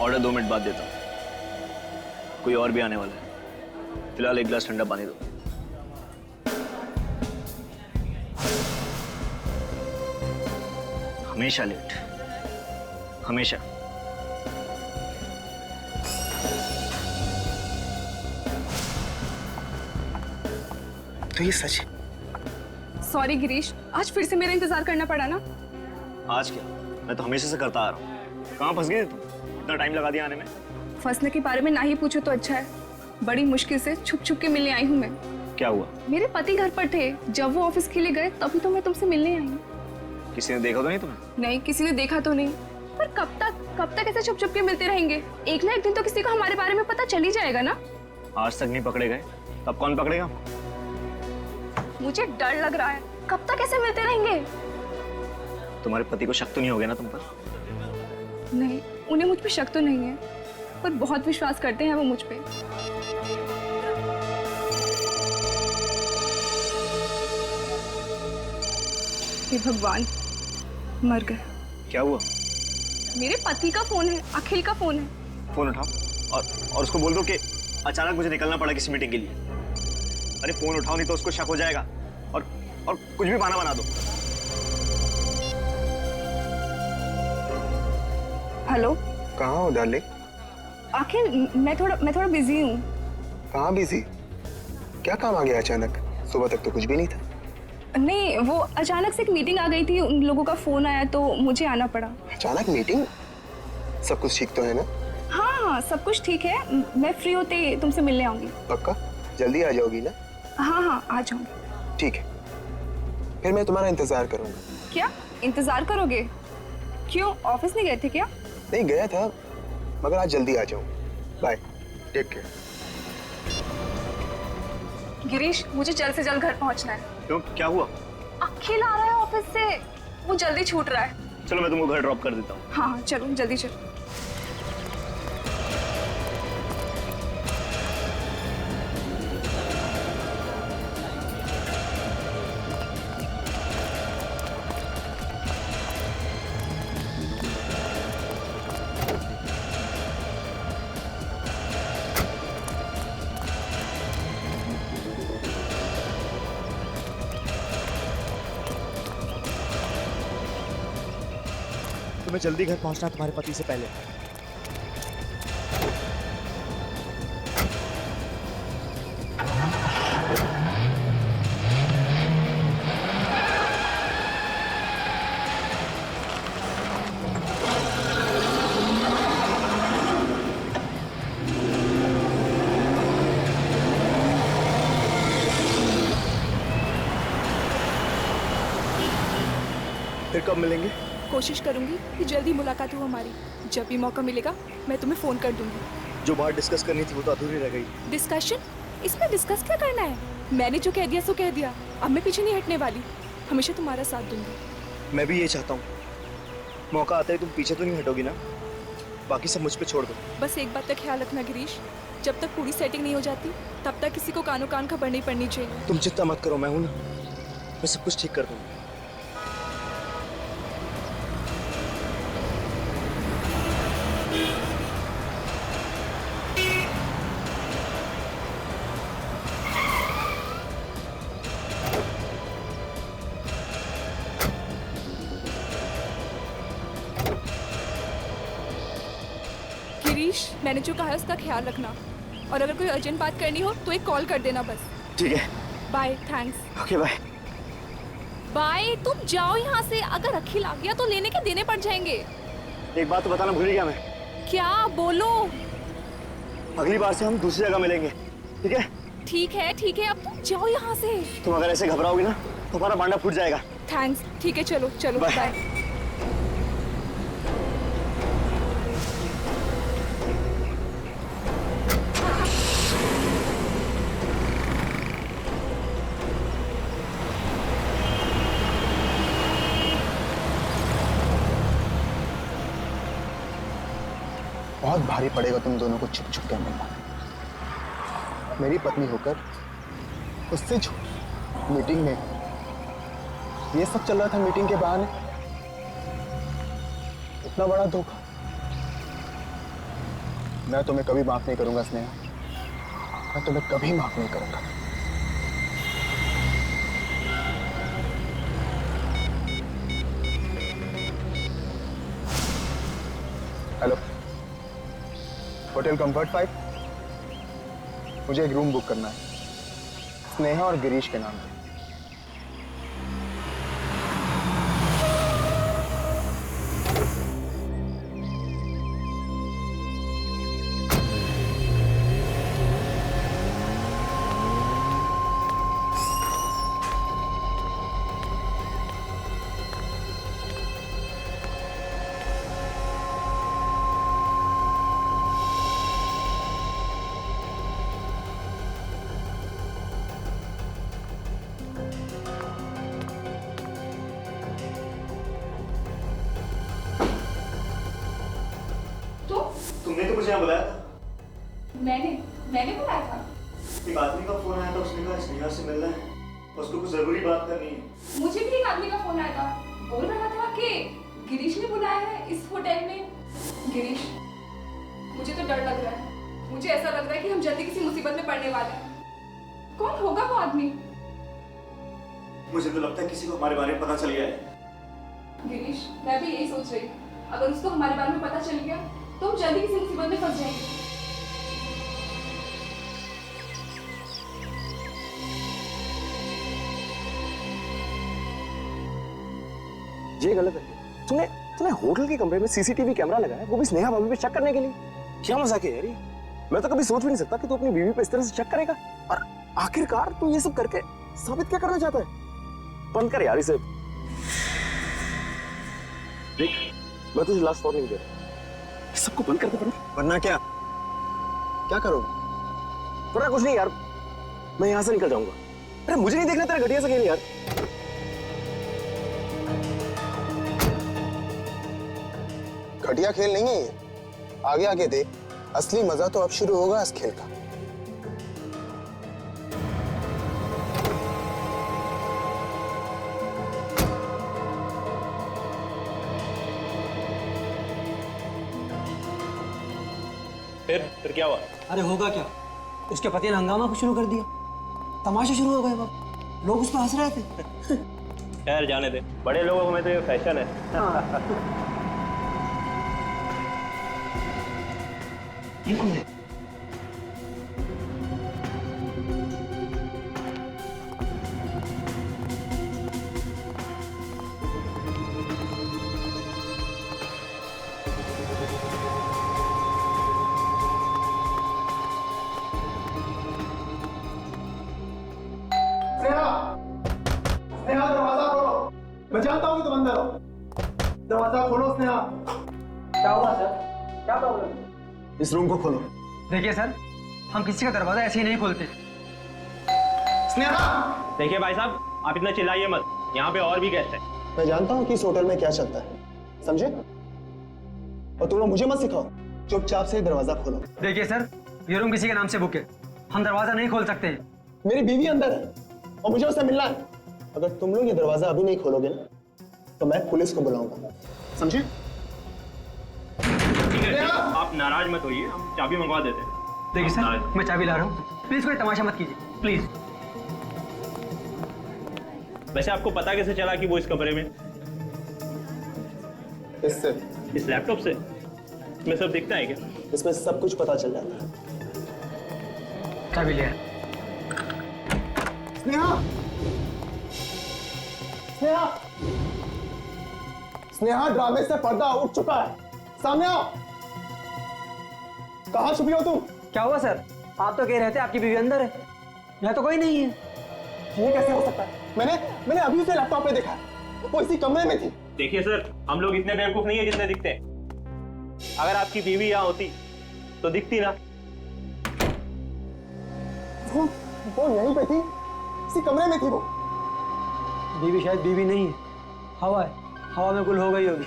Order 2 minute बाद देता हूँ, कोई और भी आने वाला है। फिलहाल 1 गिलास ठंडा पानी दो। हमेशा लेट, हमेशा। तो ये सच है? सॉरी गिरीश, आज फिर से मेरा इंतजार करना पड़ा ना। आज क्या, मैं तो हमेशा से करता आ रहा हूँ। कहाँ फंस गए तुम? इतना टाइम लगा दिया आने में। फंसने के बारे में ना ही पूछो तो अच्छा है। बड़ी मुश्किल से छुप छुप के मिलने आई हूँ मैं। क्या हुआ? मेरे पति घर पर थे, जब वो ऑफिस के लिए गए तभी तो मैं तुमसे मिलने आई हूँ। किसी ने देखा तो नहीं तुम्हें? नहीं, किसी ने देखा तो नहीं, पर कब तक ऐसे छुप छुप के मिलते रहेंगे? एक ना एक दिन तो किसी को हमारे बारे में पता चल ही जाएगा ना। आज तक नहीं पकड़े गए, तब कौन पकड़ेगा? मुझे डर लग रहा है, कब तक ऐसे मिलते रहेंगे? तुम्हारे पति को शक तो नहीं हो गया ना तुम पर? नहीं, उन्हें मुझ पे शक तो नहीं है, पर बहुत विश्वास करते हैं वो मुझ पे। हे भगवान, मर गए। क्या हुआ? मेरे पति का फोन है, अखिल का फोन है। फोन उठाओ और उसको बोल दो कि अचानक मुझे निकलना पड़ा किसी मीटिंग के लिए। अरे फोन उठाओ, नहीं तो उसको शक हो जाएगा और कुछ भी बहाना बना दो। हेलो। कहाँ हो डार्लिंग? अखिल, मैं थोड़ा बिजी हूँ। कहाँ बिजी? क्या काम आ गया अचानक? सुबह तक तो कुछ भी नहीं था। नहीं, वो अचानक से एक मीटिंग आ गई थी, उन लोगों का फोन आया तो मुझे आना पड़ा। अचानक मीटिंग? सब कुछ ठीक तो है ना? हाँ, सब कुछ ठीक है। मैं फ्री होते तुमसे मिलने आऊंगी। पक्का? जल्दी आ जाओगी ना? हाँ, आ जाऊंगी। ठीक है, फिर मैं तुम्हारा इंतजार करूंगा। क्या इंतजार करोगे? क्यों, ऑफिस नहीं गए थे क्या? नहीं गया था, मगर आज जल्दी आ जाऊँ। Bye, take care. गिरीश, मुझे जल्द से जल्द घर पहुंचना है। क्यों, क्या हुआ? अखिल आ रहा है ऑफिस से, वो जल्दी छूट रहा है। चलो मैं तुमको घर ड्रॉप कर देता हूँ। हाँ, चलो जल्दी चलो। तुम्हें जल्दी घर पहुंचना तुम्हारे पति से पहले। फिर कब मिलेंगे? कोशिश करूंगी कि जल्दी मुलाकात हो हमारी। जब भी मौका मिलेगा मैं तुम्हें फोन कर दूंगी। जो बात डिस्कस करनी थी वो तो अधूरी रह गई। डिस्कशन? इसमें डिस्कस क्या करना है? मैंने जो कह दिया सो कह दिया, अब मैं पीछे नहीं हटने वाली। हमेशा तुम्हारा साथ दूंगी। मैं भी ये चाहता हूँ, मौका आता है तुम पीछे तो नहीं हटोगी ना? बाकी सब मुझ पे छोड़ दो। बस एक बात का ख्याल रखना गिरीश, जब तक पूरी सेटिंग नहीं हो जाती तब तक किसी को कानो कान खबर नहीं पड़नी चाहिए। तुम चिंता मत करो, मैं हूं ना, मैं सब कुछ ठीक कर दूंगा। गिरीश, मैंने जो कहा है उसका ख्याल रखना, और अगर कोई अर्जेंट बात करनी हो तो एक कॉल कर देना बस। ठीक है। Bye, thanks. Okay bye. Bye, तुम जाओ यहाँ से। अगर अखिल आ गया तो लेने के देने पड़ जाएंगे। एक बात तो बताना भूल गया मैं। क्या? बोलो। अगली बार से हम दूसरी जगह मिलेंगे, ठीक है? ठीक है, अब तुम जाओ यहाँ से। तुम अगर ऐसे घबराओगी ना तो हमारा बांडा फूट जाएगा। थैंक्स, ठीक है, चलो चलो Bye. बाय। बहुत भारी पड़ेगा तुम दोनों को छुप छुप के मिलना। मेरी पत्नी होकर उससे झूठ, मीटिंग में ये सब चल रहा था, मीटिंग के बहाने इतना बड़ा धोखा। मैं तुम्हें कभी माफ नहीं करूंगा स्नेहा, मैं तुम्हें कभी माफ नहीं करूंगा। हेलो, होटल कंफर्ट 5, मुझे एक रूम बुक करना है स्नेहा और गिरीश के नाम पे। तुमने तो मुझे यहाँ बुलाया था। मैंने बुलाया था। एक आदमी का फोन आया था, उसने कहा स्नेहा से मिलना है, उसको कुछ जरूरी बात करनी है। मुझे भी एक आदमी का फोन आया था, बोल रहा था कि गिरीश ने बुलाया है इस होटल में। गिरीश, मुझे तो डर लग रहा है। मुझे ऐसा लग रहा है कि हम जल्दी किसी मुसीबत में पड़ने वाले हैं। कौन होगा वो आदमी? मुझे तो लगता है किसी को हमारे बारे में पता चल गया है। गिरीश, मैं भी यही सोच रही हूँ। अगर उसको हमारे बारे में पता चल गया तो हम जल्दी किसी मुसीबत में फंस जाएंगे। ये गलत है। तूने तूने होटल के कमरे में सीसीटीवी कैमरा लगाया, वो भी स्नेहा भाभी पे शक करने के लिए। क्या मजाक है यार ये? मैं तो कभी सोच भी नहीं सकता कि तू अपनी बीवी पे इस तरह से शक करेगा। और आखिरकार तू ये सब करके साबित क्या करना चाहता है? बंद कर यार इसे। देख, मैं तुझे लास्ट वार्निंग दे रहा हूं, सबको बंद कर दे। वरना क्या करोगे? वरना कुछ नहीं यार, मैं यहां से निकल जाऊंगा। अरे मुझे नहीं देखना तेरा घटिया सा खेल यार। घटिया खेल नहीं है ये, आगे आगे देख, असली मजा तो अब शुरू होगा इस खेल का। फिर क्या हुआ? अरे होगा क्या, उसके पति ने हंगामा शुरू कर दिया। तमाशा शुरू हो गए, बाप लोग उस पर हंस रहे थे। खैर जाने दे, बड़े लोगों में तो ये फैशन है। ये कौन है? स्नेहा, दरवाजा खोलो। मैं जानता हूँ कि तुम अंदर हो। दरवाजा खोलो स्नेहा। क्या हुआ सर? क्या प्रॉब्लम? इस रूम को खोलो। देखिए सर, हम किसी का दरवाजा ऐसे ही नहीं खोलते। स्नेहा! देखिए भाई साहब, आप इतना चिल्लाइए मत, यहाँ पे और भी गेस्ट हैं। मैं जानता हूँ कि इस होटल में क्या चलता है, समझे? और तुम लोग मुझे मत सिखाओ, चुपचाप से दरवाजा खोलो। देखिए सर, ये रूम किसी के नाम से बुक है, हम दरवाजा नहीं खोल सकते हैं। मेरी बीवी अंदर है और मुझे उससे मिलना है। अगर तुम लोग ये दरवाजा अभी नहीं खोलोगे ना, तो मैं पुलिस को बुलाऊंगा, समझे? ठीक है, आप नाराज मत होइए, हम चाबी मंगवा देते हैं। देखिए सर, मैं चाबी ला रहा हूँ, प्लीज कोई तमाशा मत कीजिए, प्लीज। वैसे आपको पता कैसे चला कि वो इस कमरे में? इससे, इस लैपटॉप से? इसमें सब दिखता है क्या? इसमें सब कुछ पता चल जाता है। चाबी लिया। स्नेहा! स्नेहा! स्नेहा, ड्रामे से पर्दा उठ चुका है, सामने आओ। कहाँ छुपी हो तुम? क्या हुआ सर? आप तो कह रहे थे आपकी बीवी अंदर है, यहाँ तो कोई नहीं है। ये कैसे हो सकता है? मैंने अभी उसे लैपटॉप पे देखा, वो इसी कमरे में थी। देखिए सर, हम लोग इतने बेवकूफ नहीं है जितने दिखते हैं। अगर आपकी बीवी यहाँ होती तो दिखती ना। वो यहीं पे थी, इसी कमरे में थी वो। बीवी शायद बीवी नहीं है, हवा है, हवा में गुल हो गई होगी।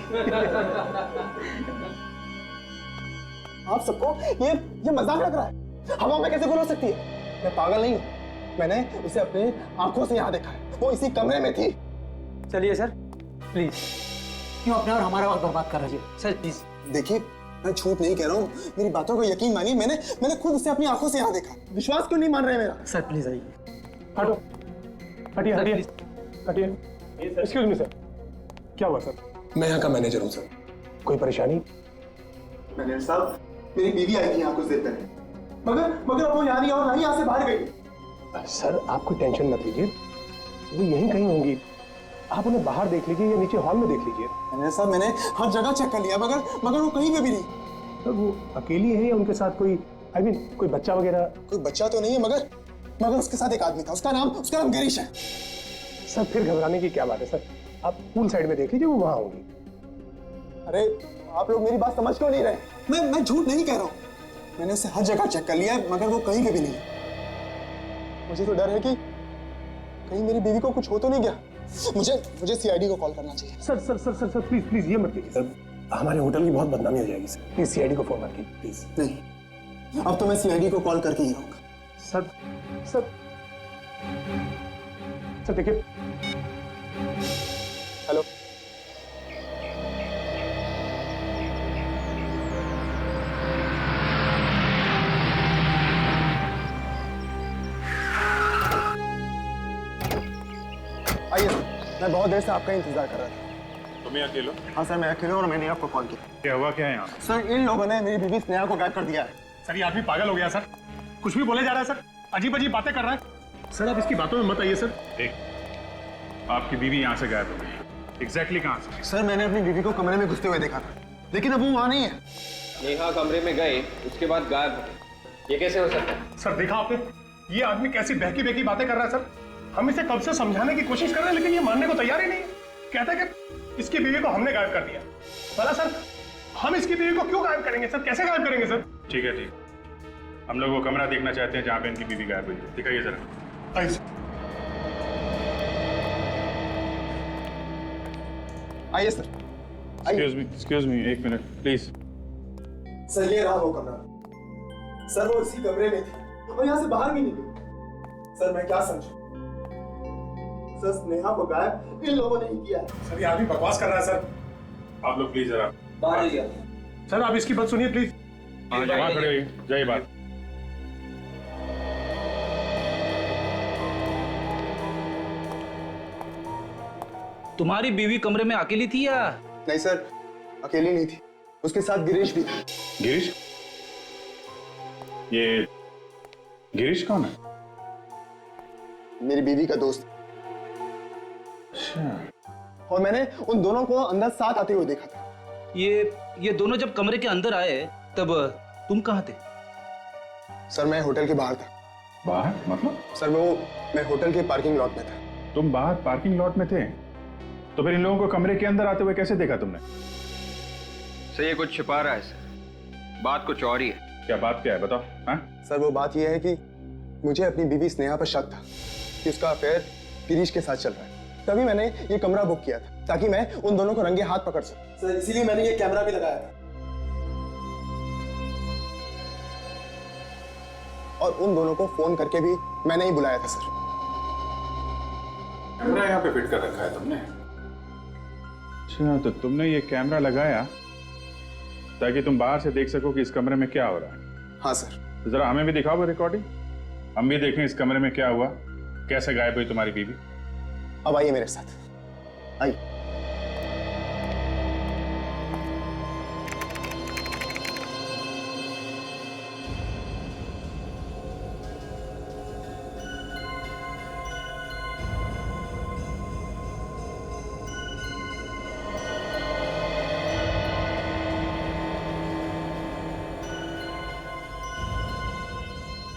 आप सबको ये मजाक लग रहा है? हवा में कैसे गुल हो सकती है? मैं पागल नहीं हूँ, मैंने उसे अपनी आंखों से यहाँ देखा है, वो इसी कमरे में थी। चलिए सर, प्लीज, क्यों अपने और हमारा वक्त बर्बाद कर रही है? Sir please. देखिए, मैं झूठ नहीं कह रहा हूँ, मेरी बातों को यकीन मानिए, मैंने खुद उसे अपनी आंखों से यहाँ देखा। विश्वास क्यों नहीं मान रहे मेरा? सर प्लीज आइए। हटो, हटिए हटिए हटिए। एक्सक्यूज मी सर, क्या हुआ सर? मैं यहाँ का मैनेजर हूँ सर, कोई परेशानी? मैनेजर साहब, मेरी बीवी आई थी यहाँ कुछ देर पहले, मगर वो यहाँ नहीं और ना ही यहाँ से बाहर गई। सर आप कोई टेंशन मत लीजिए, वो यहीं कहीं होंगी, आप उन्हें बाहर देख लीजिए या नीचे हॉल में देख लीजिए। मैनेजर साहब, मैंने हर जगह चेक कर लिया, मगर वो कहीं पे भी नहीं। सर वो अकेली है या उनके साथ कोई कोई बच्चा वगैरह? कोई बच्चा तो नहीं है, मगर उसके साथ एक आदमी था, उसका नाम गिरीश है। सर फिर घबराने की क्या बात है सर, आप पूल साइड में देख लीजिए, वो वहाँ होंगी। अरे आप लोग मेरी बात समझ क्यों नहीं रहे? मैं झूठ नहीं कह रहा हूँ, मैंने उसे हर जगह चेक कर लिया है, मगर वो कहीं पे भी नहीं है। मुझे तो डर है कि कहीं मेरी बीवी को कुछ हो तो नहीं गया। मुझे सीआईडी को कॉल करना चाहिए। Sir sir sir sir sir please please ये मत कीजिए सर, हमारे होटल की बहुत बदनामी हो जाएगी सर, प्लीज सीआईडी को फोन मत कीजिए प्लीज। नहीं, अब तो मैं सीआईडी को कॉल करके ही रहूंगा। सर सर सर देखिए। हेलो, आइए सर, मैं बहुत देर से आपका इंतजार कर रहा था। तुम ही अकेले हो? हाँ सर, मैं अकेले हूँ और मैंने आपको कॉल किया। क्या हुआ क्या है यहाँ? सर इन लोगों ने मेरी बीवी स्नेहा को गायब कर दिया है। सर ये आदमी पागल हो गया सर, कुछ भी बोले जा रहा है सर, अजीब अजीब बातें कर रहा है सर, आप इसकी बातों में मत आइए सर। एक आपकी बीवी यहाँ से गायब हो गई, एग्जैक्टली कहाँ से? सर मैंने अपनी बीवी को कमरे में घुसते हुए देखा था, लेकिन अब वो वहाँ नहीं है। नेहा कमरे में गए, उसके बाद गायब हो गए, ये कैसे हो सकता है? सर देखा आपने, ये आदमी कैसी बहकी बहकी बातें कर रहा है सर, हम इसे कब से समझाने की कोशिश कर रहे हैं लेकिन ये मानने को तैयार ही नहीं है। कहता है कि इसकी बीवी को हमने गायब कर दिया। भला सर हम इसकी बीवी को क्यों गायब करेंगे सर, कैसे गायब करेंगे सर? ठीक है ठीक, हम लोग वो कमरा देखना चाहते हैं जहाँ पे इनकी बीवी गायब हुई है, दिखाइए जरा। आइए आइए सर, एक्सक्यूज मी, एक मिनट प्लीज। सर ये रहा वो कमरा। सर वो इसी कमरे में थी और यहाँ से बाहर भी नहीं गई। सर मैं क्या समझूं? सर स्नेहा को गायब इन लोगों ने ही किया है। सर ये आदमी बकवास कर रहा है सर। आप लोग प्लीज जरा बाहर आइए। सर आप इसकी बात सुनिए प्लीज। वहाँ खड़े होइए, जाइए बात। तुम्हारी बीवी कमरे में अकेली थी या? नहीं सर, अकेली नहीं थी, उसके साथ गिरीश भी था। गिरीश? ये गिरीश कौन है? मेरी बीवी का दोस्त। और मैंने उन दोनों को अंदर साथ आते हुए देखा था। ये दोनों जब कमरे के अंदर आए तब तुम कहाँ थे? सर मैं होटल के बाहर था। बाहर मतलब? सर मैं होटल के पार्किंग लॉट में था। तुम बाहर पार्किंग लॉट में थे, तो फिर इन लोगों को कमरे के अंदर आते हुए कैसे देखा तुमने? सर ये कुछ छिपा रहा है सर, बात कुछ और ही है। क्या बात क्या है बताओ? हाँ सर वो बात यह है कि मुझे अपनी बीवी स्नेहा पर शक था कि उसका अफेयर गिरीश के साथ चल रहा है। तभी मैंने ये कमरा बुक किया था ताकि मैं उन दोनों को रंगे हाथ पकड़ सकूं। सर इसीलिए मैंने ये कैमरा भी लगाया था और उन दोनों को फोन करके भी मैंने ही बुलाया था। सर कैमरा यहाँ पे फिट कर रखा है तुमने? अच्छा, तो तुमने ये कैमरा लगाया ताकि तुम बाहर से देख सको कि इस कमरे में क्या हो रहा है? हाँ सर। तो जरा हमें भी दिखाओ वो रिकॉर्डिंग, हम भी देखें इस कमरे में क्या हुआ, कैसे गायब हुई तुम्हारी बीवी। अब आइए मेरे साथ, आइए।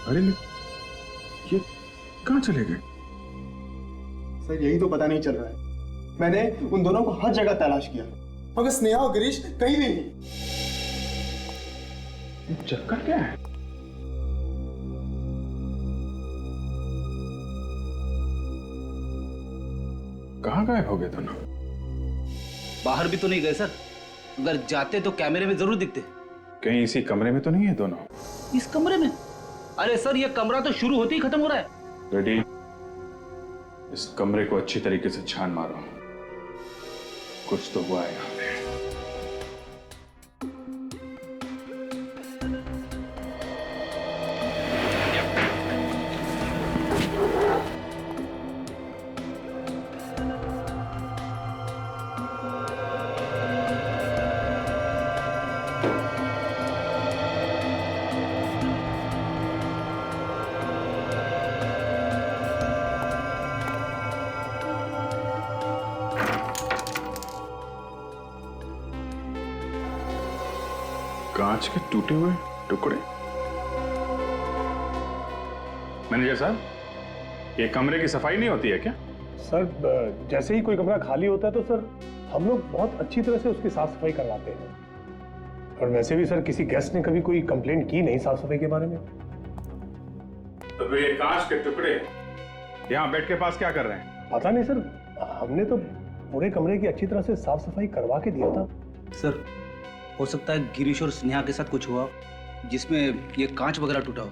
अरे ये कहाँ चले गए? सर यही तो पता नहीं चल रहा है। मैंने उन दोनों को हर जगह तलाश किया मगर स्नेहा और गिरीश कहीं भी नहीं। चक्कर क्या है? कहाँ गायब हो गए दोनों? बाहर भी तो नहीं गए सर, अगर जाते तो कैमरे में जरूर दिखते। कहीं इसी कमरे में तो नहीं है दोनों? इस कमरे में? अरे सर ये कमरा तो शुरू होते ही खत्म हो रहा है। रेडी, इस कमरे को अच्छी तरीके से छान मारो, कुछ तो हुआ है यहाँ पे। कांच के टूटे हुए टुकड़े। मैनेजर साहब, ये कमरे की सफाई नहीं होती है क्या? सर जैसे ही कोई कमरा खाली होता है तो सर हम लोग बहुत अच्छी तरह से उसकी साफ सफाई करवाते हैं। और वैसे भी सर किसी गेस्ट ने कभी कोई कंप्लेंट की नहीं साफ सफाई के बारे में। तो फिर ये कांच के टुकड़े यहाँ बेड के पास क्या कर रहे हैं? पता नहीं सर, हमने तो पूरे कमरे की अच्छी तरह से साफ सफाई करवा के दिया था। सर हो सकता है गिरीश और स्नेहा के साथ कुछ हुआ जिसमें ये कांच वगैरह टूटा हो।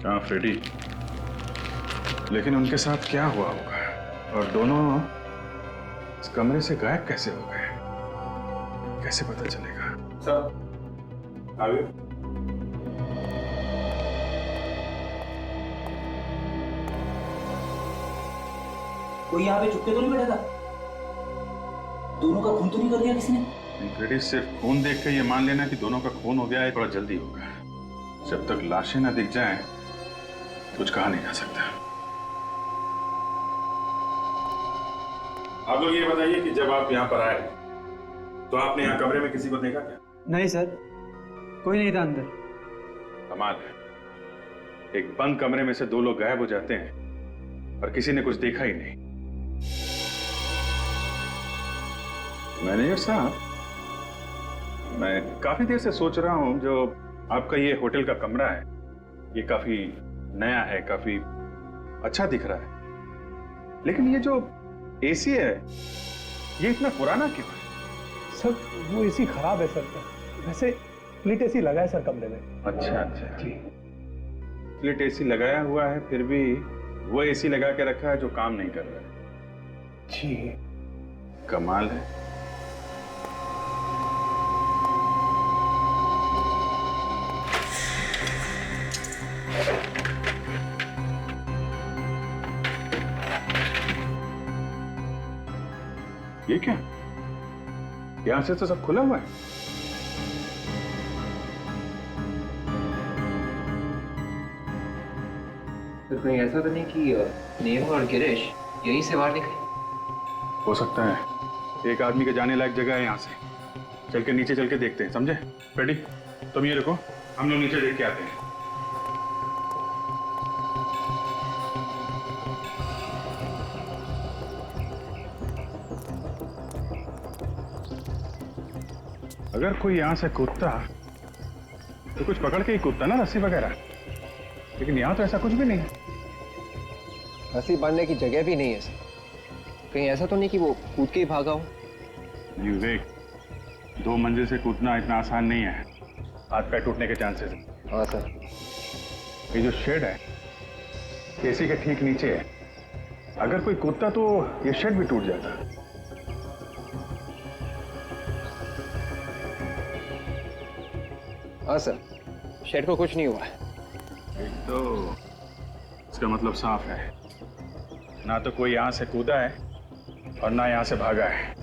हाँ फ्रेडी, लेकिन उनके साथ क्या हुआ होगा और दोनों इस कमरे से गायब कैसे हो गए, कैसे पता चलेगा? सर आगे। कोई यहाँ पे चुपके तो नहीं बैठा था? दोनों का खून तो नहीं कर दिया किसी ने? फ्रेडी, सिर्फ खून देख के ये मान लेना कि दोनों का खून हो गया है थोड़ा जल्दी होगा। जब तक लाशें ना दिख जाएं, कुछ कहा नहीं जा सकता। आप लोग ये बताइए कि जब आप यहाँ पर आए तो आपने यहाँ कमरे में किसी को देखा क्या? नहीं सर, कोई नहीं था अंदर। कमाल है, एक बंद कमरे में से दो लोग गायब हो जाते हैं और किसी ने कुछ देखा ही नहीं। मैनेजर साहब, मैं काफी देर से सोच रहा हूं, जो आपका ये होटल का कमरा है ये काफी नया है, काफी अच्छा दिख रहा है, लेकिन ये जो एसी है ये इतना पुराना क्यों है? सर वो एसी खराब है सर। वैसे स्प्लिट एसी लगा है सर कमरे में। अच्छा अच्छा जी। स्प्लिट एसी लगाया हुआ है, फिर भी वो एसी लगा के रखा है जो काम नहीं कर रहा है। जी कमाल है। ये क्या, यहां से तो सब खुला हुआ है। तो कहीं ऐसा तो नहीं कि नेहा और गिरीश यहीं से बाहर निकले? हो सकता है, एक आदमी के जाने लायक जगह है यहाँ से। चल के नीचे चल के देखते हैं, समझे? फ्रेडी तुम ये रुको, हम लोग नीचे देख के आते हैं। अगर कोई यहाँ से कूदता तो कुछ पकड़ के ही कूदता ना, रस्सी वगैरह, लेकिन यहाँ तो ऐसा कुछ भी नहीं है। रस्सी बांधने की जगह भी नहीं है सर। कहीं ऐसा तो नहीं कि वो कूद के ही भागा हो? ये देख, 2 मंजिल से कूदना इतना आसान नहीं है, हाथ पैर टूटने के चांसेस। हाँ सर। ये जो शेड है एसी के ठीक नीचे है, अगर कोई कूदता तो ये शेड भी टूट जाता। हाँ सर, शेड को कुछ नहीं हुआ है। एक तो इसका मतलब साफ है, ना तो कोई यहाँ से कूदा है और ना यहाँ से भागा है।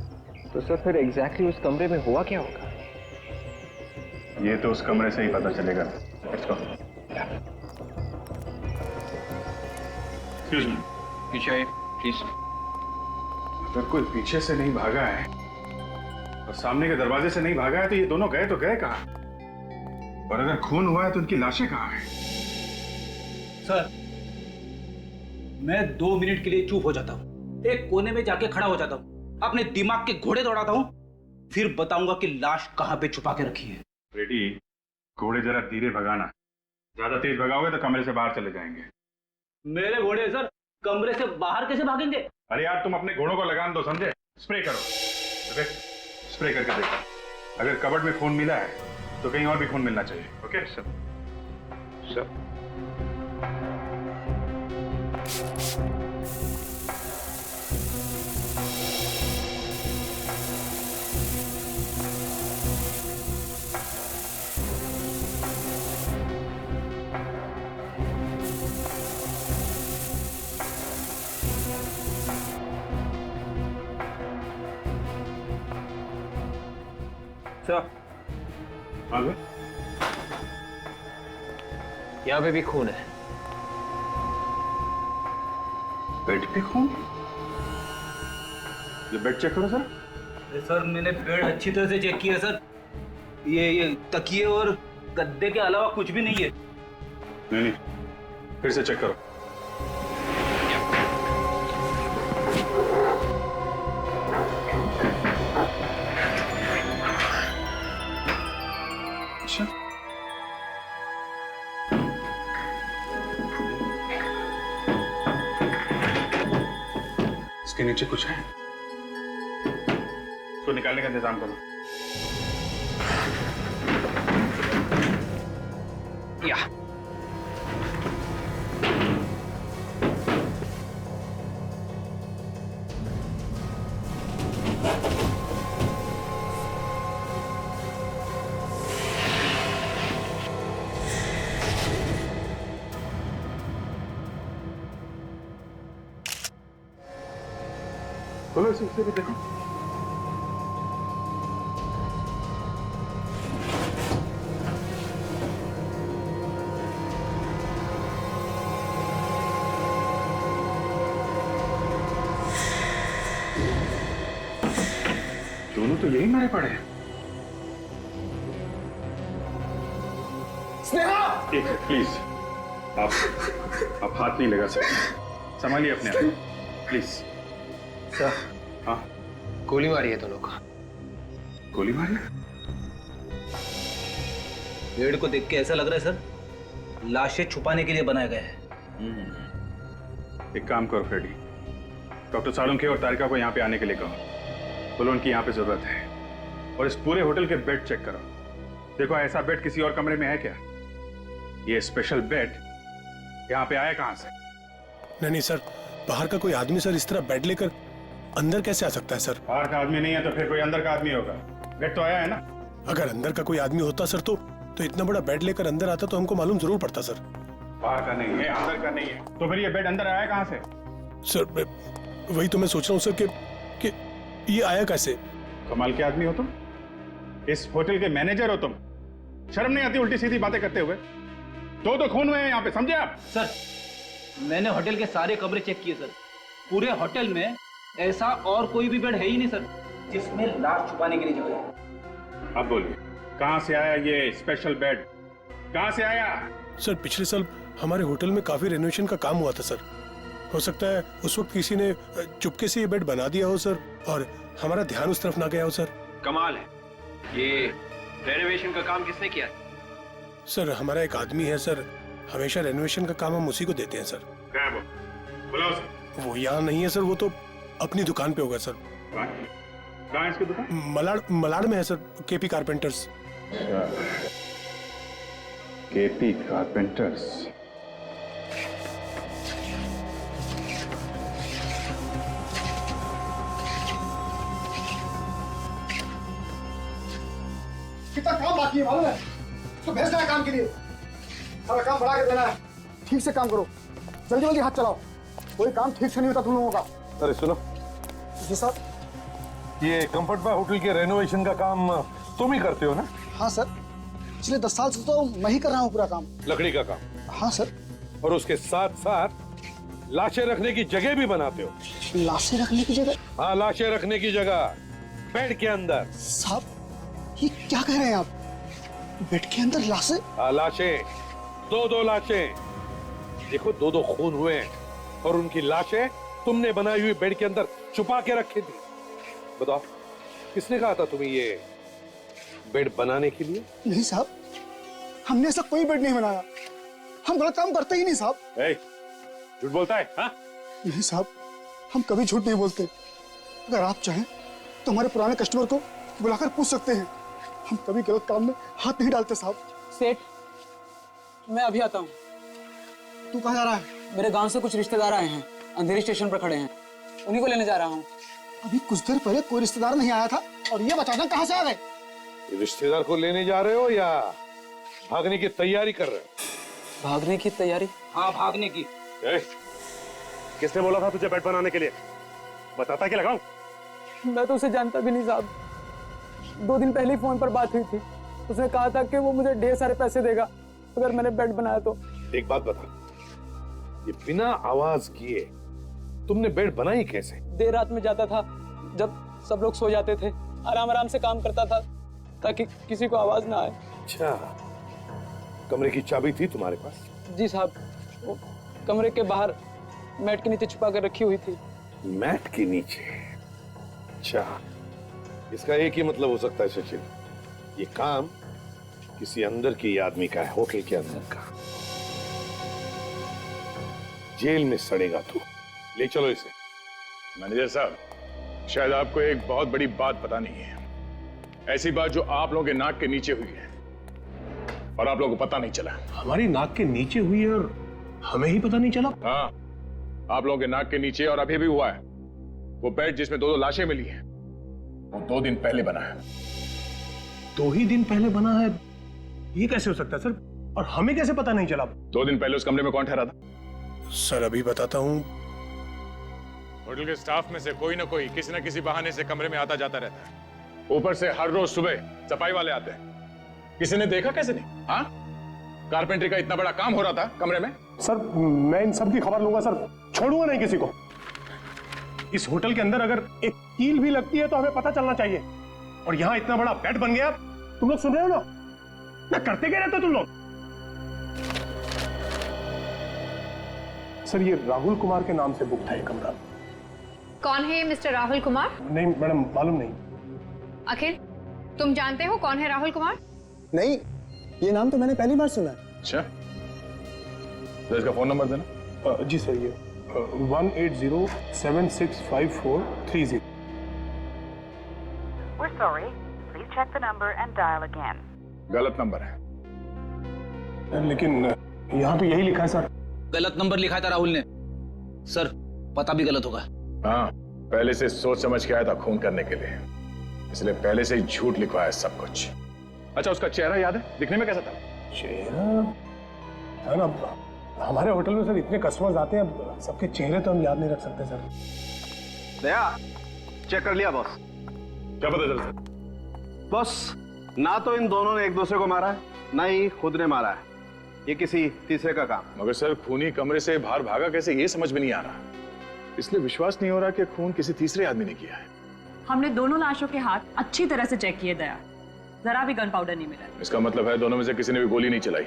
तो सर फिर एग्जैक्टली उस कमरे में हुआ क्या होगा? ये तो उस कमरे से ही पता चलेगा। Let's go. Excuse me. पीछे आइए प्लीज। अगर कोई पीछे से नहीं भागा है और सामने के दरवाजे से नहीं भागा है तो ये दोनों गए तो गए कहाँ? और अगर खून हुआ है तो उनकी लाशें कहाँ हैं? सर मैं 2 मिनट के लिए चुप हो जाता हूँ, एक कोने में जाके खड़ा हो जाता हूँ, अपने दिमाग के घोड़े दौड़ाता हूँ, फिर बताऊंगा कि लाश कहाँ पे छुपा के रखी है। रेडी, घोड़े जरा धीरे भगाना, ज्यादा तेज भगाओगे तो कमरे से बाहर चले जाएंगे। मेरे घोड़े सर कमरे से बाहर कैसे भागेंगे? अरे यार तुम अपने घोड़ों को लगान दो, समझे? स्प्रे करो। ओके, स्प्रे करके देखो, अगर कबर्ड में खून मिला है तो कहीं और भी खून मिलना चाहिए। Okay sir. सर आगे यहाँ पे भी खून है। बेड पे खून? ये बेड चेक करो सर। सर मैंने बेड अच्छी तरह से चेक किया सर, ये तकिए और गद्दे के अलावा कुछ भी नहीं है। नहीं, फिर से चेक करो। अच्छा, इसके नीचे कुछ है, इसको निकालने का इंतजाम करो। या बोलो, इसे भी देखो। दोनों तो यही मारे पड़े हैं। स्नेहा! एक मिनट प्लीज, आप हाथ नहीं लगा सकते, संभालिए अपने आप को प्लीज। सर, हाँ, गोली मारी है दोनों का। गोली मारी? पेड़ को देख के ऐसा लग रहा है सर, लाशें छुपाने के लिए बनाया गया है। एक काम करो फ्रेडी, डॉक्टर सालुंखे और तारिका को यहाँ पे आने के लिए कहो। बोलो उनकी यहाँ पे जरूरत है, और इस पूरे होटल के बेड चेक करो। देखो ऐसा बेड किसी और कमरे में है क्या? ये स्पेशल बेड यहाँ पे आया कहाँ से? नहीं सर, बाहर का कोई आदमी सर इस तरह बेड लेकर अंदर कैसे आ सकता है सर? बाहर का आदमी नहीं है तो फिर कोई अंदर का आदमी होगा। बेड तो आया है ना? अगर अंदर का कोई आदमी होता सर तो इतना बड़ा बेड लेकर अंदर आता तो हमको मालूम जरूर पड़ता सर। बाहर का नहीं है, अंदर का नहीं है, तो फिर ये बेड अंदर आया कहाँ से? सर वही तो मैं सोच रहा हूँ सर कि ये आया कैसे? कमाल के आदमी हो तुम, इस होटल के मैनेजर हो तुम, शर्म नहीं आती उल्टी सीधी बातें करते हुए? दो खून हुए हैं यहाँ पे, समझे आप? सर, मैंने होटल के सारे कमरे चेक किए सर, पूरे होटल में ऐसा और कोई भी बेड है ही नहीं सर जिसमें लाश छुपाने के लिए जगह है। अब बोलिए, कहाँ से आया ये स्पेशल बेड? कहाँ से आया? सर पिछले साल हमारे होटल में काफी रेनोवेशन का काम हुआ था सर। हो सकता है उस वक्त किसी ने चुपके से ये बेड बना दिया हो सर, और हमारा ध्यान उस तरफ ना गया हो सर। कमाल है, ये रेनोवेशन का काम किसने किया? सर हमारा एक आदमी है सर, हमेशा रेनोवेशन का काम हम उसी को देते हैं सर। क्या है वो? बुलाओ उसे। वो यहाँ नहीं है सर, वो तो अपनी दुकान पे होगा सर। कहाँ है इसकी दुकान? मलाड में है sir, KP carpenters. KP carpenters. कितना काम बाकी है मालूम है? तो भेजना है काम के लिए, सारा काम बढ़ा के देना है। ठीक से काम करो, जल्दी जल्दी हाथ चलाओ, कोई काम ठीक से नहीं होता तुम लोगों का। अरे सुनो जी साहब। ये कंफर्ट बार होटल के रेनोवेशन का काम तुम ही करते हो ना? हाँ सर, पिछले 10 साल से तो मैं ही कर रहा हूँ पूरा काम। लकड़ी का काम? हाँ सर। और उसके साथ साथ लाशें रखने की जगह भी बनाते हो? लाशें रखने की जगह? हाँ, लाशें रखने की जगह बेड के अंदर। साहब ये क्या कह रहे हैं आप? बेड के अंदर लाशें? हाँ, लाशें, दो लाशें। देखो, दो खून हुए हैं और उनकी लाशें तुमने बनाई हुई बेड के अंदर छुपा के रखी थी। बताओ, किसने कहा था तुम्हें ये बेड बनाने के लिए? नहीं साहब, हमने ऐसा कोई बेड नहीं बनाया, हम गलत काम करते ही नहीं साहब। झूठ बोलता है? हाँ? नहीं साहब, हम कभी झूठ नहीं बोलते। अगर आप चाहें तो हमारे पुराने कस्टमर को बुलाकर पूछ सकते हैं, हम कभी गलत काम में हाथ नहीं डालते साहब। सेठ, मैं अभी आता हूँ। तू कहाँ जा रहा है? मेरे गांव से कुछ रिश्तेदार आए हैं, अंधेरी स्टेशन पर खड़े हैं, उन्हीं को लेने जा रहा हूँ। अभी कुछ देर पहले कोई रिश्तेदार नहीं आया था और ये अचानक कहाँ से आ गए? रिश्तेदार को लेने जा रहे हो या भागने की तैयारी कर रहे हो? भागने की तैयारी? हाँ, भागने की। किसने बोला था तुझे बेड बनाने के लिए? बताता कि लगाऊं? मैं तो उसे जानता भी नहीं साहब, 2 दिन पहले ही फोन पर बात हुई थी। उसने कहा था कि वो मुझे ढेर सारे पैसे देगा अगर मैंने बेड बनाया तो। एक बात बता, ये बिना आवाज किए तुमने बेड बनाई कैसे? देर रात में जाता था, जब सब लोग सो जाते थे, आराम आराम से काम करता था, ताकि किसी को आवाज ना आए। अच्छा, कमरे की चाबी थी तुम्हारे पास? जी साहब, वो कमरे के बाहर मैट के नीचे छुपा कर रखी हुई थी। मैट के नीचे? अच्छा, इसका एक ही मतलब हो सकता है सचिन, ये काम किसी अंदर के आदमी का है, होटल के अंदर का। जेल में सड़ेगा तू। ले चलो इसे। मैनेजर साहब, शायद आपको एक बहुत बड़ी बात पता नहीं है। ऐसी बात जो आप लोगों के नाक के नीचे हुई है और आप लोगों को पता नहीं चला। हमारी नाक के नीचे हुई है और हमें ही पता नहीं चला? हाँ, आप लोगों के नाक के नीचे और अभी भी हुआ है। वो बेड जिसमें 2 लाशें मिली हैं, वो 2 दिन पहले बना है। 2 ही दिन पहले बना है? ये कैसे हो सकता है सर? और हमें कैसे पता नहीं चला? 2 दिन पहले उस कमरे में कौन ठहरा था? सर अभी बताता हूँ। होटल के स्टाफ में से कोई ना कोई किसी न किसी बहाने से कमरे में आता जाता रहता है। ऊपर से हर रोज सुबह सफाई वाले आते हैं। किसी ने देखा कैसे नहीं? हाँ, कारपेंटरी का इतना बड़ा काम हो रहा था कमरे में। सर मैं इन सब की खबर लूंगा सर, छोड़ूंगा नहीं किसी को। इस होटल के अंदर अगर एक कील भी लगती है तो हमें पता चलना चाहिए। और यहाँ इतना बड़ा बेड बन गया, तुम लोग सुन रहे हो ना करते क्या रहते हो तुम लोग? सर ये राहुल कुमार के नाम से बुक था ये कमरा। कौन है ये मिस्टर राहुल कुमार? नहीं मैडम, मालूम नहीं। अखिल, तुम जानते हो कौन है राहुल कुमार? नहीं, ये नाम तो मैंने पहली बार सुना है। अच्छा, तो इसका फोन नंबर देना। जी सर, ये 180765430। We're sorry. Please check the number and dial again. गलत नंबर है। लेकिन यहाँ तो यही लिखा है सर। गलत नंबर लिखा था राहुल ने। सर पता भी गलत होगा। हाँ, पहले से सोच समझ के आया था खून करने के लिए, इसलिए पहले से ही झूठ लिखवाया सब कुछ। अच्छा, उसका चेहरा याद है? दिखने में कैसा था? चेहरा है ना, हमारे होटल में सर इतने कस्टमर्स आते हैं, सबके चेहरे तो हम याद नहीं रख सकते सर। दया, चेक कर लिया बॉस? क्या पता चला? बॉस, ना तो इन दोनों ने एक दूसरे को मारा है, ना ही खुद ने मारा है। ये किसी तीसरे का काम। मगर सर खूनी कमरे से बाहर भागा कैसे, ये समझ में नहीं आ रहा। इसलिए विश्वास नहीं हो रहा कि खून किसी तीसरे आदमी ने किया है। हमने दोनों लाशों के हाथ अच्छी तरह से चेक किए दया, जरा भी गन पाउडर नहीं मिला। इसका मतलब है दोनों में से किसी ने भी गोली नहीं चलाई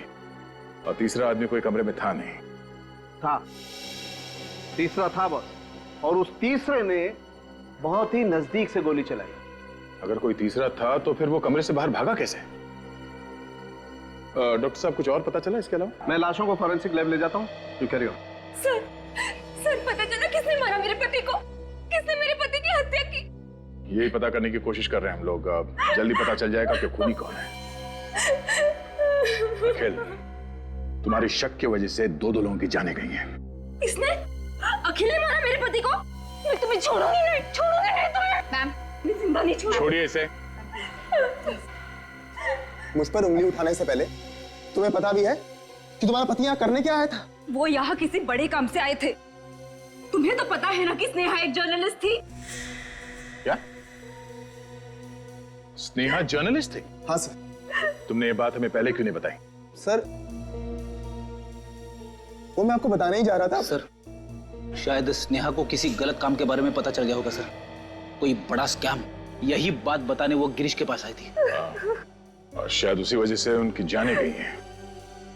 और तीसरा आदमी कोई कमरे में था नहीं। था, तीसरा था बॉस, और उस तीसरे ने बहुत ही नजदीक से गोली चलाई। अगर कोई तीसरा था तो फिर वो कमरे से बाहर भागा कैसे? डॉक्टर साहब, कुछ और पता चला इसके अलावा? मैं लाशों को फॉरेंसिक लैब ले जाता हूँ। You carry on. सर पता चला किसने मारा मेरे पति को? किसने मेरे पति की हत्या की? यही पता करने की कोशिश कर रहे हैं हम लोग। जल्दी पता चल जाएगा कि खूनी कौन है। अखिल, तुम्हारी शक की वजह से 2 लोगों की जानें गई हैं। इसने? अखिल ने मारा मेरे पति को? मैं तुम्हें छोड़ूंगी नहीं तुम्हें। मैम, मैं जिंदा नहीं छोड़ूंगी। छोड़िए इसे। मुझ पर उंगली उठाने से पहले तुम्हें पता भी है कि तुम्हारा पति यहाँ करने क्या आया था? वो यहाँ किसी बड़े काम से आए थे। तुम्हें तो पता है ना कि स्नेहा एक जर्नलिस्ट थी। क्या? स्नेहा जर्नलिस्ट थी? हाँ सर। तुमने ये बात हमें पहले क्यों नहीं बताई? सर वो मैं आपको बताने ही जा रहा था। सर शायद स्नेहा को किसी गलत काम के बारे में पता चल गया होगा सर, कोई बड़ा स्कैम। यही बात बताने वो गिरीश के पास आई थी। और शायद उसी वजह से उनकी जानें गई हैं।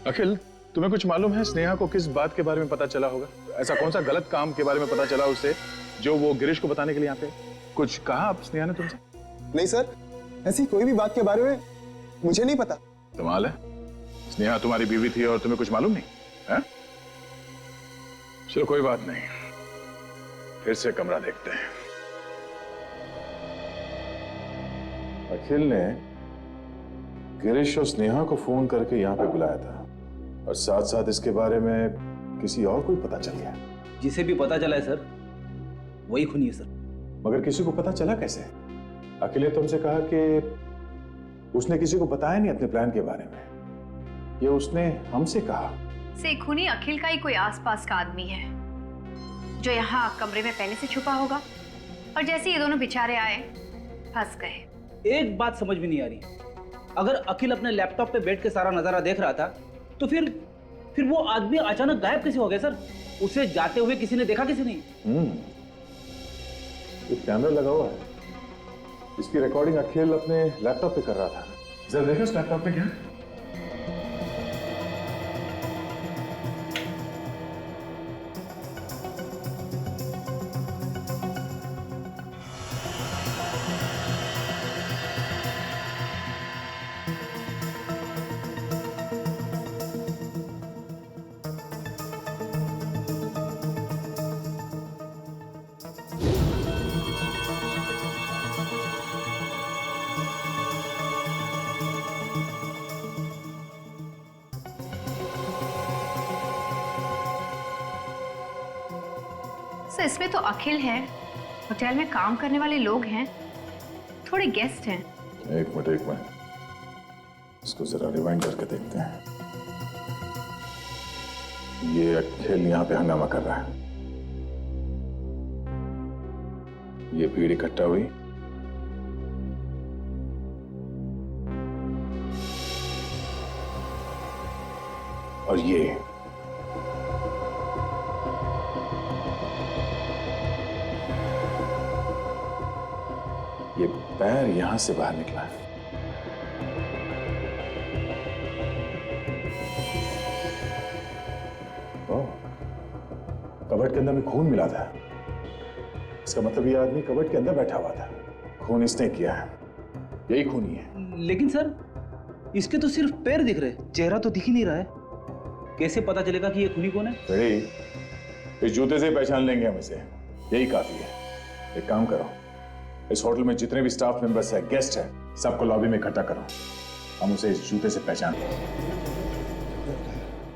अखिल, तुम्हें कुछ मालूम है स्नेहा को किस बात के बारे में पता चला होगा? ऐसा कौन सा गलत काम के बारे में पता चला उसे जो वो गिरीश को बताने के लिए यहाँ पे? कुछ कहा आप स्नेहा ने तुमसे? नहीं सर, ऐसी कोई भी बात के बारे में मुझे नहीं पता। कमाल है, स्नेहा तुम्हारी बीवी थी और तुम्हें कुछ मालूम नहीं है? चलो कोई बात नहीं, फिर से कमरा देखते हैं। अखिल ने गिरीश और स्नेहा को फोन करके यहाँ पे बुलाया था और साथ साथ इसके बारे में किसी और को भी पता चल गया। जिसे भी पता चला है सर, वही खूनी है सर। मगर किसी को पता चला कैसे? अखिल ने तुमसे कहा कि उसने किसी को बताया नहीं अपने प्लान के बारे में, ये उसने हमसे कहा। से खूनी अखिल का ही कोई आसपास का आदमी है जो यहाँ कमरे में पहले से छुपा होगा, और जैसे ये दोनों बेचारे आए फंस गए। एक बात समझ में नहीं आ रही, अगर अखिल अपने लैपटॉप पे बैठ के सारा नजारा देख रहा था तो फिर वो आदमी अचानक गायब कैसे हो गया सर? उसे जाते हुए किसी ने देखा, किसी नहीं? ये कैमरा लगा हुआ है, इसकी रिकॉर्डिंग अखिल अपने लैपटॉप पे कर रहा था। जरा देखो इस लैपटॉप पे क्या है? सर इसमें तो अखिल है, होटल में काम करने वाले लोग हैं, थोड़े गेस्ट हैं। एक मिनट, इसको जरा रिवाइंड करके देखते हैं। ये अखिल यहाँ पे हंगामा कर रहा है, ये भीड़ इकट्ठा हुई, और ये पैर यहां से बाहर निकला है। कबर्ड के अंदर में खून मिला था। इसका मतलब ये आदमी कबर्ड के अंदर बैठा हुआ था। खून इसने किया है, यही खूनी है। लेकिन सर इसके तो सिर्फ पैर दिख रहे, चेहरा तो दिख ही नहीं रहा है। कैसे पता चलेगा कि ये खूनी कौन है? इस जूते से पहचान लेंगे हम इसे, यही काफी है। एक काम करो, इस होटल में जितने भी स्टाफ मेंबर्स है, गेस्ट है, सबको लॉबी में इकट्ठा करो, हम उसे इस जूते से पहचान लेंगे।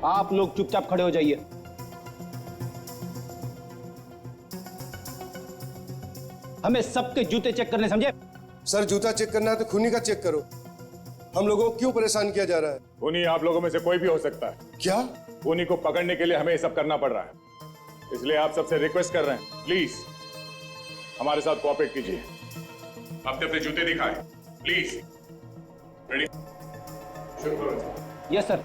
आप लोग चुपचाप खड़े हो जाइए। हमें सबके जूते चेक करने, समझे? सर जूता चेक करना है तो खूनी का चेक करो। हम लोगों को क्यों परेशान किया जा रहा है? खूनी आप लोगों में से कोई भी हो सकता है। क्या? खूनी को पकड़ने के लिए हमें ये सब करना पड़ रहा है, इसलिए आप सबसे रिक्वेस्ट कर रहे हैं, प्लीज हमारे साथ कोऑपरेट कीजिए। अपने अपने जूते दिखाएं, प्लीज। रेडी? शुरू करो। Yes sir.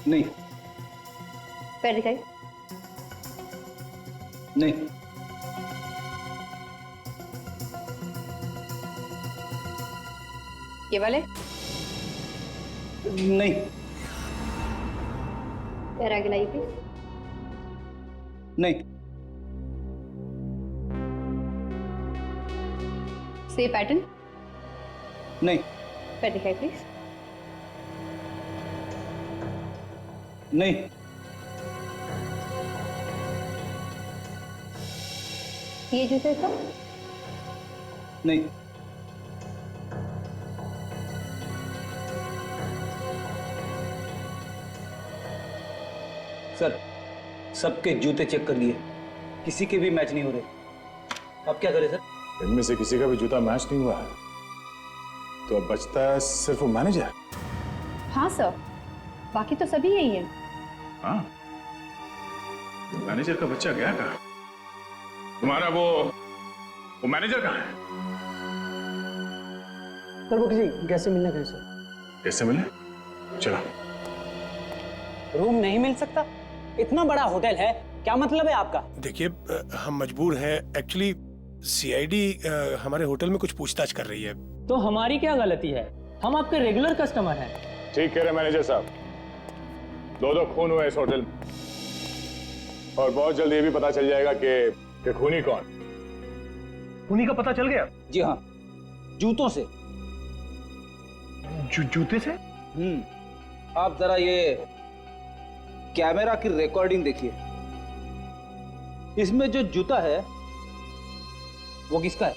नहीं। पैर दिखाई। नहीं। ये वाले? नहीं। पैर आगे लाइए प्लीज। नहीं। से पैटर्न? नहीं। पैर दिखाई प्लीज। नहीं। ये जूते का? नहीं। सर सबके जूते चेक कर लिए, किसी के भी मैच नहीं हो रहे। अब क्या करें सर? इनमें से किसी का भी जूता मैच नहीं हुआ है, तो अब बचता है सिर्फ वो मैनेजर। हाँ सर, बाकी तो सभी यही है। हाँ, मैनेजर का बच्चा गया कहाँ? तुम्हारा वो मैनेजर कहाँ है? सर वो किसी कैसे मिलना कहीं सर? कैसे मिले? चलो। रूम नहीं मिल सकता? इतना बड़ा होटल है, क्या मतलब है आपका? देखिए हम मजबूर हैं, एक्चुअली सीआईडी हमारे होटल में कुछ पूछताछ कर रही है। तो हमारी क्या गलती है? हम आपके रेगुलर कस्टमर हैं। ठीक कह रहे मैनेजर साहब, दो खून हुए इस होटल में, और बहुत जल्द ये भी पता चल जाएगा कि खूनी कौन। खूनी का पता चल गया? जी हाँ, जूतों से। जूते से? आप जरा ये कैमरा की रिकॉर्डिंग देखिए, इसमें जो जूता है वो किसका है?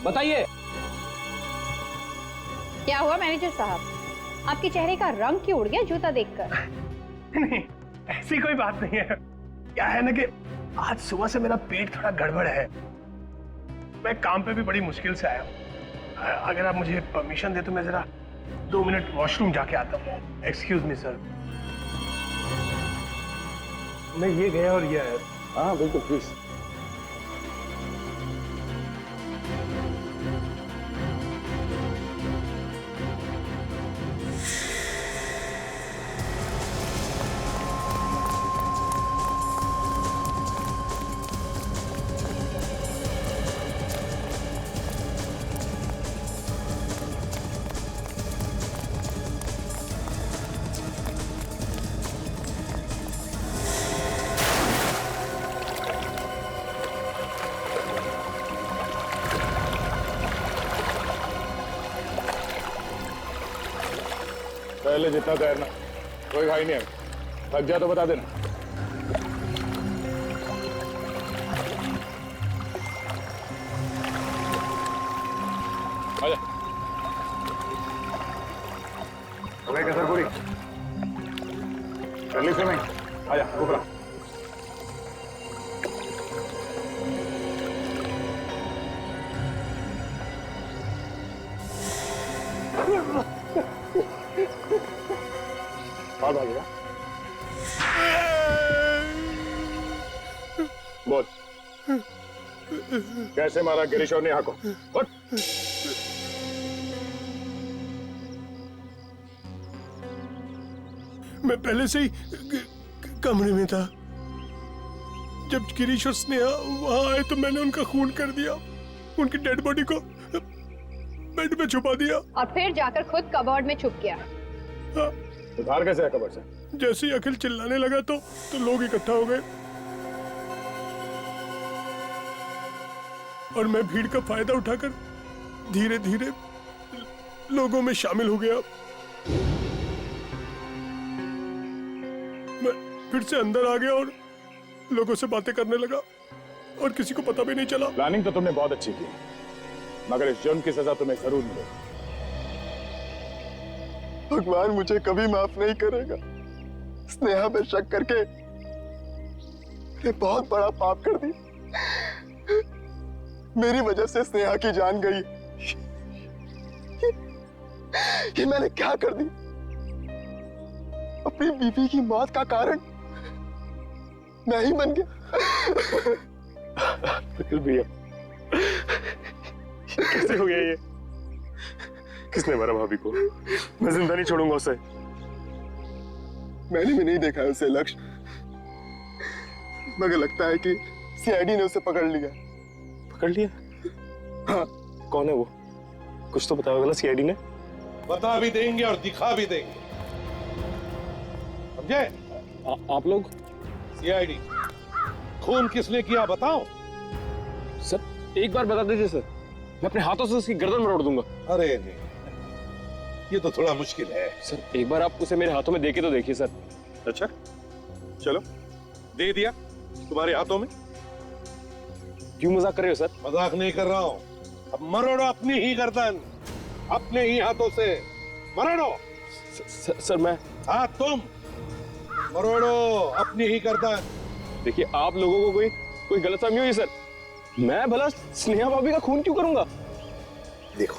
बताइए। क्या हुआ मैनेजर साहब, आपके चेहरे का रंग क्यों उड़ गया जूता देखकर? नहीं, ऐसी कोई बात नहीं है। क्या है ना कि आज सुबह से मेरा पेट थोड़ा गड़बड़ है, मैं काम पे भी बड़ी मुश्किल से आया हूँ। अगर आप मुझे परमिशन दे तो मैं जरा 2 मिनट वॉशरूम जाके आता हूँ। Excuse me sir. मैं ये गया और ये आया। हाँ बिल्कुल, प्लीज। पहले जितना तैरना, कोई घाई नहीं है। थक जाए तो बता देना। आजा। कसर पूरी कर ली स्विमिंग। आजा ऊपर। आ भागेगा। बोल कैसे मारा गिरीश और नेहा को? उठ। मैं पहले से ही कमरे में था। जब गिरीश और स्नेहा वहां आए तो मैंने उनका खून कर दिया, उनकी डेड बॉडी को बेड में छुपा दिया और फिर जाकर खुद कबर्ड में छुप गया। हाँ। उधार कैसे है कबर से? जैसे ही अखिल चिल्लाने लगा तो लोग इकट्ठा हो गए और मैं भीड़ का फायदा उठाकर धीरे धीरे लोगों में शामिल हो गया। मैं फिर से अंदर आ गया और लोगों से बातें करने लगा और किसी को पता भी नहीं चला। प्लानिंग तो तुमने बहुत अच्छी की, मगर इस जुर्म की सजा तुम्हें जरूर मिलेगी। भगवान मुझे कभी माफ नहीं करेगा। स्नेहा पे शक करके मैंने बहुत बड़ा पाप कर दिया। मेरी वजह से स्नेहा की जान गई। ये मैंने क्या कर दिया? अपनी बीवी की मौत का कारण मैं ही बन गया। अखिल भैया कैसे हो गया ये? किसने मारा भाभी को? मैं जिंदा नहीं छोड़ूंगा उसे। मैंने भी नहीं देखा है उसे लक्ष्य, मगर लगता है कि सीआईडी ने उसे पकड़ लिया। पकड़ लिया? हाँ। कौन है वो? कुछ तो बताया होगा ना सीआईडी ने। बता भी देंगे और दिखा भी देंगे, समझे? आप लोग? सीआईडी। खून किसने किया बताओ? सर एक बार बता दीजिए सर, मैं अपने हाथों से उसकी गर्दन मरोड़ दूंगा। अरे नहीं, ये तो थोड़ा मुश्किल है। सर एक बार आप उसे मेरे हाथों में देके तो देखिए सर। अच्छा चलो, दे दिया तुम्हारे हाथों में। क्यों मजाक कर रहे हो सर? मजाक नहीं कर रहा हूं। अब मरोड़ो अपनी ही गर्दन, अपने ही हाथों से मरोड़ो। सर मैं? हाँ तुम मरोड़ो अपनी ही गर्दन। देखिए आप लोगों को कोई गलतफहमी हुई सर। मैं भला स्नेहा भाभी का खून क्यों करूंगा? देखो,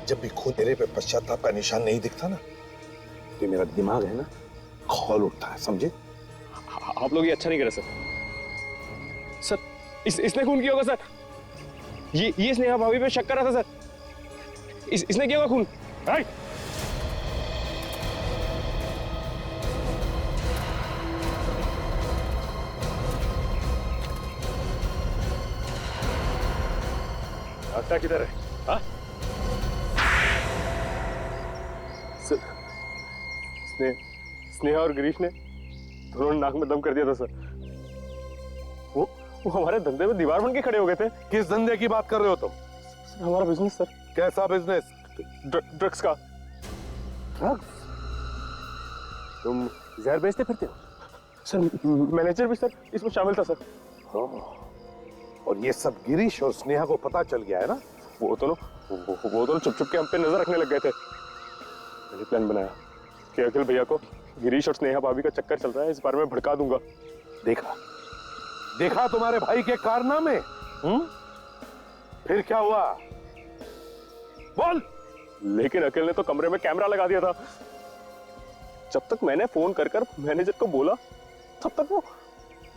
जब भी खून तेरे पे पश्चाताप का निशान नहीं दिखता ना, तो मेरा दिमाग है ना खौल उठता है, समझे? आप लोग ये अच्छा नहीं करे सर। इसने खून किया होगा सर। ये स्नेहा भाभी पे शक कर रहा था सर। इसने किया होगा खून। रास्ता किधर है? हाँ? स्नेहा और गिरीश ने दोनों नाक में दम कर दिया था सर। वो हमारे धंधे में दीवार बन के खड़े हो गए थे। किस धंधे की बात कर रहे हो तुम? सर हमारा बिजनेस सर। कैसा बिजनेस? ड्रग्स का। ड्रग्स? तुम जहर बेचते फिरते हो? सर मैनेजर भी सर इसमें शामिल था सर। और ये सब गिरीश और स्नेहा को पता चल गया है ना? वो दोनों चुप चुप के हम पे नजर रखने लग गए थे। मैंने प्लान बनाया कि अखिल भैया को गिरीश और स्नेहा भाभी का चक्कर चल रहा है, इस बारे में भड़का दूंगा। देखा तुम्हारे भाई के कारनामे? फिर क्या हुआ? बोल। लेकिन अखिल ने तो कमरे में कैमरा लगा दिया था। जब तक मैंने फोन कर मैनेजर को बोला, तब तक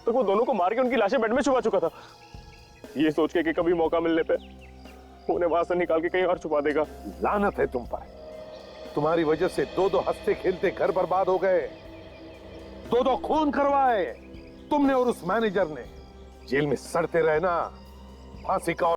वो दोनों को मार के उनकी लाशें बेड में छुपा चुका था, ये सोच के कि कभी मौका मिलने पे उन्हें वहां से निकाल के कहीं और छुपा देगा। लानत है तुम पर। तुम्हारी वजह से दो हंसते खेलते घर बर्बाद हो गए, दो खून करवाए तुमने और उस मैनेजर ने। जेल में सड़ते रहना, फांसी का